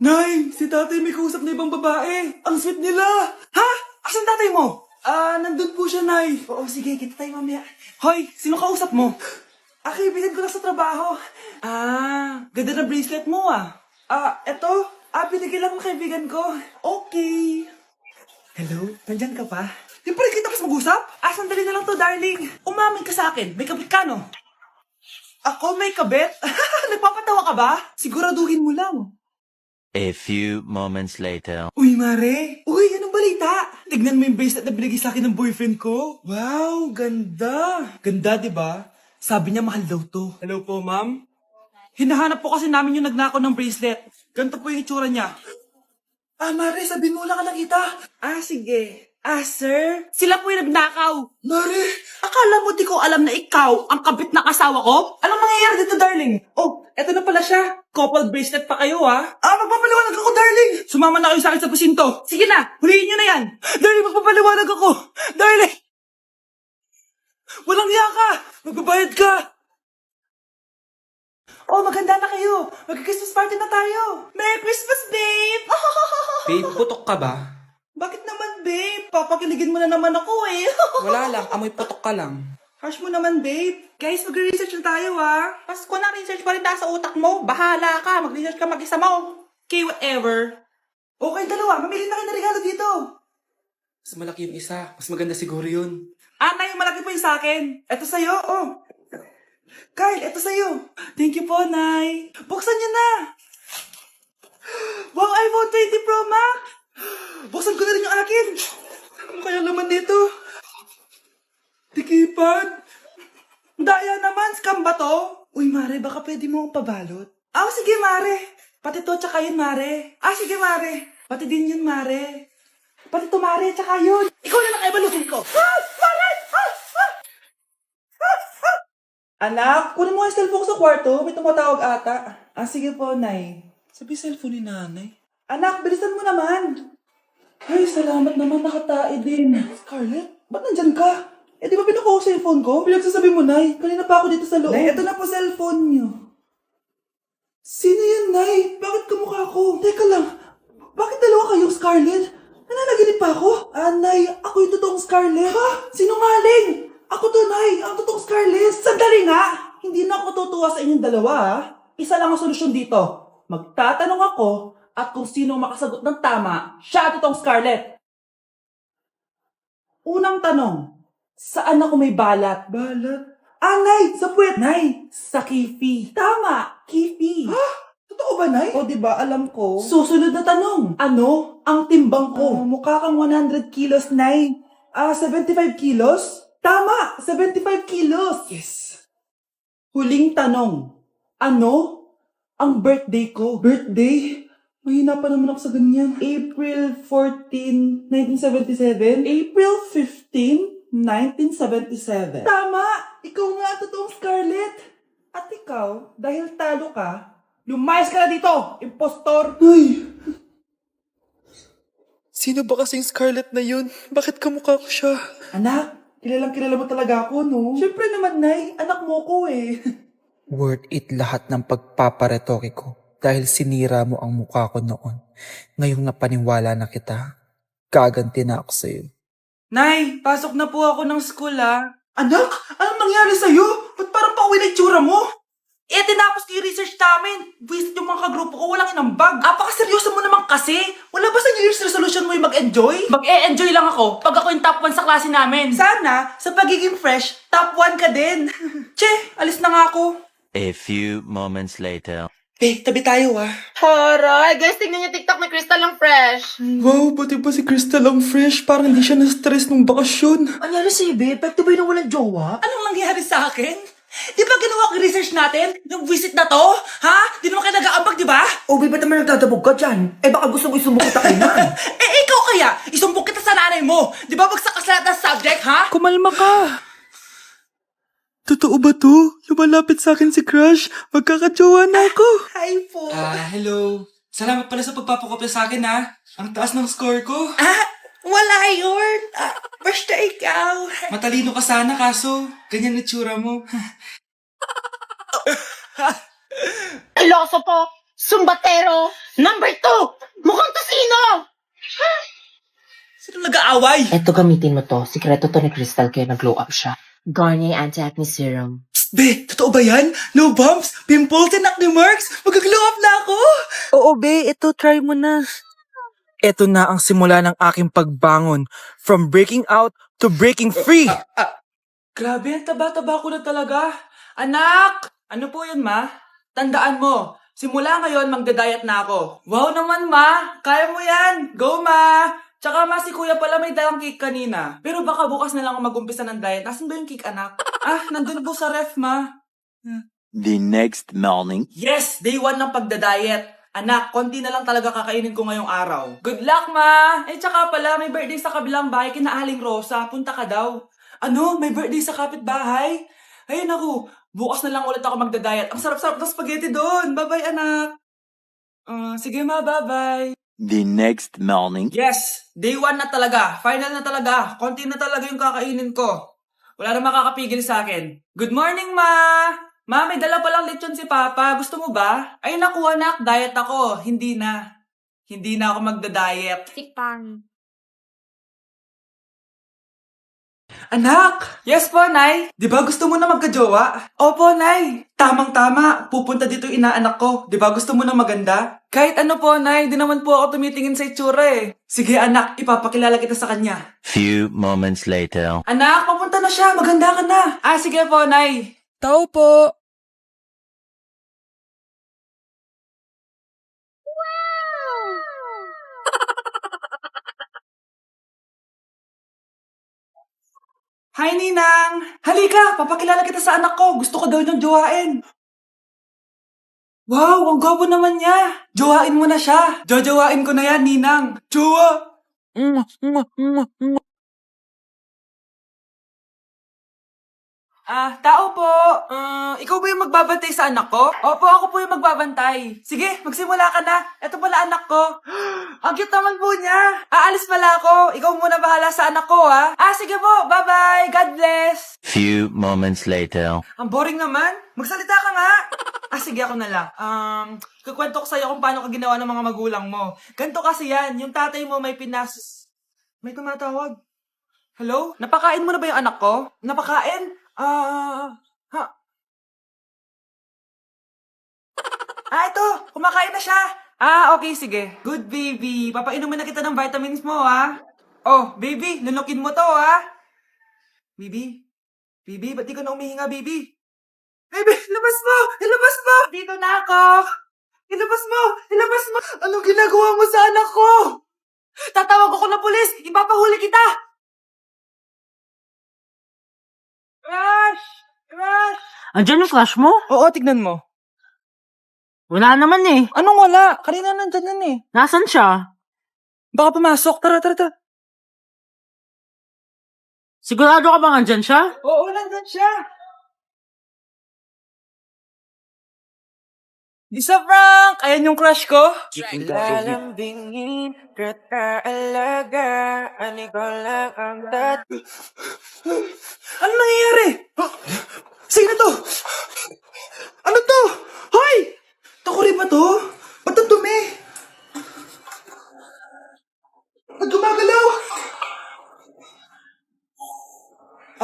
Nay, si tatay may kausap na ibang babae. Ang sweet nila. Ha? Asan tatay mo? Nandun po siya, Nay. Oo, sige, kita tayo mamaya. Hoy, sino kausap mo? Kaibigan ko lang sa trabaho. Ganda ng bracelet mo eto. Binigyan lang ng kaibigan ko. Okay. Hello? Nandyan ka pa? Di pa rin kita mas mag-usap? Sandali na lang to, darling. Umamin ka sa akin. May kabit ka, no? Ako may kabit? Nagpapatawa ka ba? Siguraduhin mo lang. A few moments later. Uy, Mare! Uy, anong balita? Tignan mo yung bracelet na binigay sa akin ng boyfriend ko. Wow, ganda. Ganda, di ba? Sabi niya mahal daw to. Hello po, ma'am. Hinahanap po kasi namin yung nagnakaw ng bracelet. Ganito po yung itsura niya. Mare, sabihin mo lang ka nakita. Sige. Sir? Sila po yung nagnakaw. Mare! Akala mo di ko alam na ikaw ang kabit ng asawa ko? Anong mangyayari dito, darling? Oh, eto na pala siya. Couple bracelet pa kayo, magpapaliwanag ako, darling. Sumama na kayo sa akin sa pasinto. Sige na, huliin nyo na yan. Darling, magpapaliwanag ako. Darling! Walang hiya ka. Magbabayad ka. Oh, maganda na kayo. Mag-Christmas party na tayo. Merry Christmas, babe! Babe, putok ka ba? Bakit naman, babe? Papakiligin mo na naman ako, eh. Wala lang, amoy putok ka lang. Harsh mo naman, babe. Guys, mag-research na tayo, Pasko na, research pa rin tayo sa utak mo. Bahala ka, mag-research ka mag-isa mo. Okay, whatever. Okay, dalawa. Mamili na kayo ng regalo dito. Mas malaki yung isa, mas maganda siguro yun. Nay, malaki po yung sa akin. Ito sa'yo, Kyle, ito sa'yo. Thank you po, Nay. Buksan niyo na. Wow, iPhone 20 Pro Max. Buksan ko na rin yung akin. Ano kaya naman dito? Tikipad. Daya naman, scam ba to? Uy, Mare, baka pwede mo akong pabalot. Sige, Mare. Pati to, tsaka yun, Mare. Sige, Mare. Pati din yun, Mare. Pati to, Mare, tsaka yun. Ikaw na nakaibalutin ko. Mare! Anak, kunin mo ang cellphone ko sa kwarto. May tumatawag ata. Sige po, Nay. Sabi cellphone ni nanay. Anak, bilisan mo naman. Ay, salamat naman, nakatae din. Scarlett, ba't nandyan ka? Di ba pinukuha ko sa cellphone ko? Pinagsasabi mo, Nay. Kanina pa ako dito sa loob. Nay, ito na po cellphone niyo. Sino yan, Nay? Bakit kamukha ko? Teka lang, bakit dalawa kayong Scarlett? Nananaginip pa ako? Nay, ako yung totoong Scarlett. Ha? Sinungaling! Ako to, Nay, ang totoong Scarlett. Sandali nga! Hindi na ako tutuwa sa inyong dalawa, Isa lang ang solusyon dito. Magtatanong ako at kung sino makasagot ng tama, siya totoong Scarlett. Unang tanong, saan ako may balat? Balat? Nay, sa puwet. Nay, sa kifi. Tama, kifi. Totoo ba, Nay? Diba, alam ko. Susunod na tanong. Ano ang timbang ko? Mukha kang 100 kilos, Nay. 75 kilos? Tama, 75 kilos. Yes. Huling tanong. Ano ang birthday ko? Birthday? Mahina pa naman ako sa ganyan. April 14, 1977? April 15, 1977. Tama! Ikaw nga totoong Scarlett. At ikaw, dahil talo ka, lumayas ka na dito, impostor! Ay! Sino ba kasing Scarlett na yun? Bakit kamukha ko siya? Anak, kilala mo talaga ako, no? Siyempre naman, Nay. Anak mo ko, eh. Worth it lahat ng pagpaparetoke ko dahil sinira mo ang mukha ko noon. Ngayong napaniwala na kita, gaganti na ako sa'yo. Nay, pasok na po ako ng school, Anak, anong nangyari sa'yo? Ba't parang pauwi na itsura mo? Tinapos ko yung research namin. Visit yung mga kagrupo ko, walang inambag. Apakaseryoso mo naman kasi. Wala ba sa New Year's resolution mo yung mag-enjoy? Mag-e-enjoy lang ako pag ako yung top 1 sa klase namin. Sana, sa pagiging fresh, top 1 ka din. Che, alis na nga ako. A few moments later. Tabi tayo, Horay! Guys, tingnan niyo TikTok ni Crystal ang fresh. Wow, buti pa si Crystal ang fresh. Parang hindi siya na-stress nung bakasyon. Anyari si Ibe? Epekto ba yun ng walang jowa? Anong nangyari sa akin? Di ba ginawa ko yung research natin? Yung visit na to? Di naman kayo nag-aambag, di ba? O, ba't naman nagdadabog ka dyan? Baka gusto mo isumbong kita kay Nan. Ikaw kaya, isumbong kita sa nanay mo. Di ba bagsak ka sa lahat ng subject, Kumalma ka. Totoo ba to? Lumalapit sa akin si Crush. Magkakajowa na ako. Hi po. Hello. Salamat pala sa pagpapakopya sa akin, Ang taas ng score ko. Wala yun. Basta ikaw. Matalino ka sana, kaso ganyan na tsura mo. Iloso po! Sumbatero! Number 2! Mukhang tosino! Sino nag-aaway? Eto, gamitin mo to. Sikreto to ni Crystal kaya nag-glow up siya. Garnier Anti-Acne Serum. Psst, be, totoo ba yan? No bumps, pimples, and acne marks? Mag-glow up na ako! Oo, be, ito, try mo na. Ito na ang simula ng aking pagbangon. From breaking out to breaking free. Grabe, ang taba-taba ko na talaga. Anak! Ano po yun, ma? Tandaan mo, simula ngayon magda-diet na ako. Wow naman, ma! Kaya mo yan! Go, ma! Tsaka ma, si kuya pala may dalang cake kanina. Pero baka bukas na lang ako mag-umpisa ng diet. Nasaan ba yung cake, anak? Nandun po sa ref, ma. The next morning. Yes! Day 1 ng pagda-diet. Anak, konti na lang talaga kakainin ko ngayong araw. Good luck, ma! Tsaka pala, may birthday sa kabilang bahay kina Aling Rosa. Punta ka daw. Ano? May birthday sa kapitbahay? Ay, naku. Bukas na lang ulit ako magda-diet. Ang sarap-sarap ng spaghetti doon. Bye-bye, anak. Sige, ma. Bye-bye. The next morning. Yes! Day 1 na talaga. Final na talaga. Konti na talaga yung kakainin ko. Wala na makakapigil sa akin. Good morning, ma! Ma, may dala palang lechon si Papa. Gusto mo ba? Ay, naku, anak. Diet ako. Hindi na. Hindi na ako magda-diet. Tikpan. Anak! Yes po, Nay. Di ba gusto mo na magka-jowa? Opo, Nay. Tamang-tama. Pupunta dito yung inaanak ko. Di ba gusto mo na maganda? Kahit ano po, Nay. Di naman po ako tumitingin sa itsura eh. Sige, anak. Ipapakilala kita sa kanya. Few moments later. Anak, papunta na siya. Maganda ka na. Sige po, Nay. Tao po. Hi, Ninang! Halika! Papakilala kita sa anak ko. Gusto ko daw niyang jowain. Wow! Ang gwapo naman niya! Jowain mo na siya! Jojowain ko na yan, Ninang! Jowa! Tao po! Ikaw ba yung magbabantay sa anak ko? Opo, ako po yung magbabantay. Sige, magsimula ka na. Ito pala anak ko. Ang cute naman po niya. Aalis pala ako. Ikaw muna bahala sa anak ko, ha? Sige po. Bye-bye. God bless. Few moments later. Ang boring naman. Magsalita ka nga. Sige, ako na lang. Kukwento ko sa'yo kung paano ka ginawa ng mga magulang mo. Ganto kasi yan. Yung tatay mo may May tumatawag. Hello? Napakain mo na ba yung anak ko? Napakain? Ito. Kumakain na siya. Okay, sige. Good, baby. Papainumin na kita ng vitamins mo, ha? Oh, baby. Lunukin mo to, ha? Baby? Baby, ba't di ka na umihinga, baby? Baby, ilabas mo! Ilabas mo! Dito na ako! Ilabas mo! Ilabas mo! Anong ginagawa mo sa anak ko? Tatawag ako ng pulis! Ipapahuli kita! Rush! Rush! Andiyan yung flash mo? Oo, tignan mo. Wala naman eh. Anong wala? Kanina nandyan yan eh. Nasaan siya? Baka pumasok. Tara, tara, tara. Sigurado ka bang andyan siya? Oo, nandyan siya. Lisa Frank! Ayan yung crush ko. Lalambingin kita alaga, ikaw lang ang Ano nangyayari? Sino to? Ano to? Hoy! Takuri ba to? Ba't ang dumi? Ba't gumagalaw?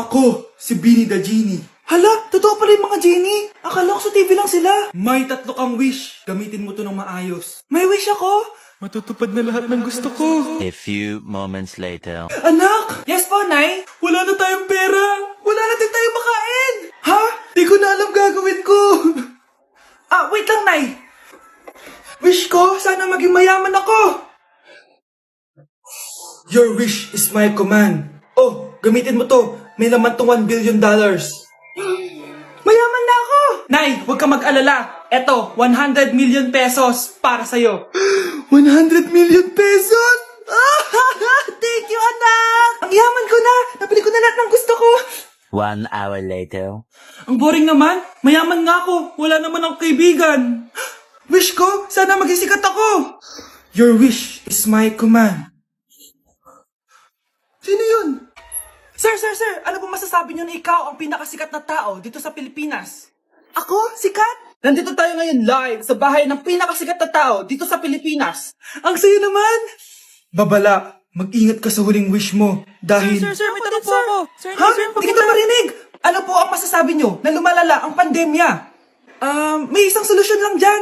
Ako, si Beanie the Genie. Hala, totoo pala yung mga genie. Akala ko sa TV lang sila. May 3 kang wish. Gamitin mo to ng maayos. May wish ako? Matutupad na lahat ng gusto ko. A few moments later. Anak! Yes po, Nay? Wala na tayong pera. Wala na din tayong makain. Ha? Di ko na alam gagawin ko. Wait lang, Nay. Wish ko, sana maging mayaman ako. Your wish is my command. Oh, gamitin mo to. May laman tong $1 billion. Mayaman na ako! Nay, huwag ka mag-alala. Eto, 100 million pesos para sa'yo. 100 million pesos? Thank you, anak! Ang yaman ko na! Nabili ko na lahat ng gusto ko. 1 hour later. Ang boring naman. Mayaman nga ako. Wala naman akong kaibigan. Wish ko, sana maging sikat ako. Your wish is my command. Sino yun? Sir, ano po masasabi niyo na ikaw ang pinakasikat na tao dito sa Pilipinas? Ako? Sikat? Nandito tayo ngayon live sa bahay ng pinakasikat na tao dito sa Pilipinas. Ang saya naman! Babala, mag-ingat ka sa huling wish mo dahil... Sir, may tanong po ako. Sir, Ha? Hindi kita marinig! Ano po ang masasabi nyo na lumalala ang pandemya? May isang solusyon lang dyan.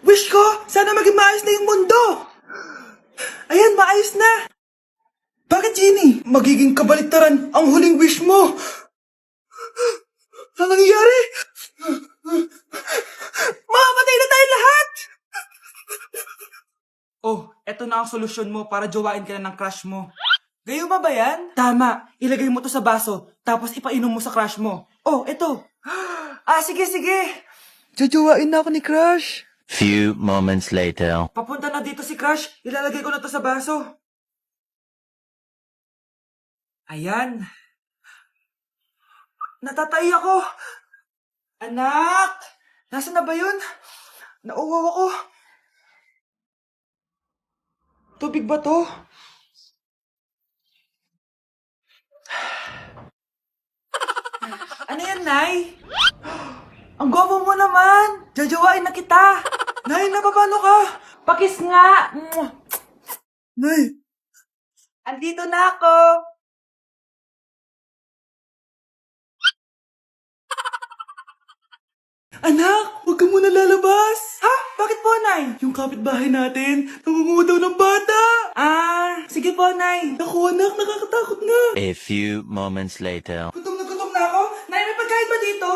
Wish ko, sana maging maayos na yung mundo. Ayan, maayos na. Bakit, Jenny? Magiging kabaliktaran ang huling wish mo. Ano nangyayari? Mamamatay na tayo lahat! Oh, eto na ang solusyon mo para jowain ka na ng crush mo. Gayuma ba yan? Tama. Ilagay mo to sa baso, tapos ipainom mo sa crush mo. Oh, eto. Sige. Jojowain na ako ni crush. Few moments later. Papunta na dito si crush. Ilalagay ko na to sa baso. Ayan. Natatay ako. Anak! Nasaan na ba yun? Nauwaw ako. Tubig ba to? Ano yan, Nay? Ang gwapo mo naman! Jajawain na kita! Nay, napapano ka? Pakis nga! Nay! Andito na ako! Anak, huwag ka muna lalabas! Ha? Bakit po, Nay? Yung kapitbahay natin, nangunguha daw ng bata! Sige po, Nay. Naku, anak, nakakatakot na. A few moments later. Gutom na ako. Nay, may pagkain ba dito?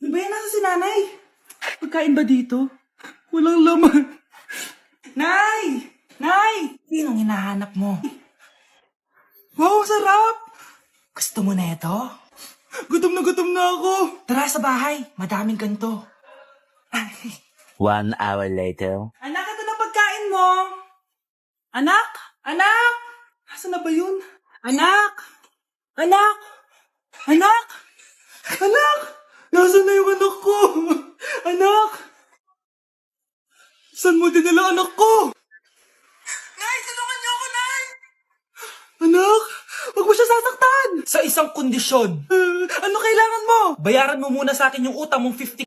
Ano ba yan? Nasa si Nanay? Pagkain ba dito? Walang laman. Nay! Nay! Sinong hinahanap mo? Wow, sarap! Gusto mo na ito? Gutom na ako. Tara sa bahay. Madaming ganito. 1 hour later. Anak, ito na pagkain mo. Anak! Anak! Nasaan na ba yun? Anak! Anak! Anak! Anak! Nasaan na yung anak ko? Anak! Saan mo dinala anak ko? Nay, tulungan niyo ako, Nay! Anak! Huwag mo siya sasaktan! Sa isang kondisyon. Ano kailangan mo? Bayaran mo muna sa akin yung utang mong 50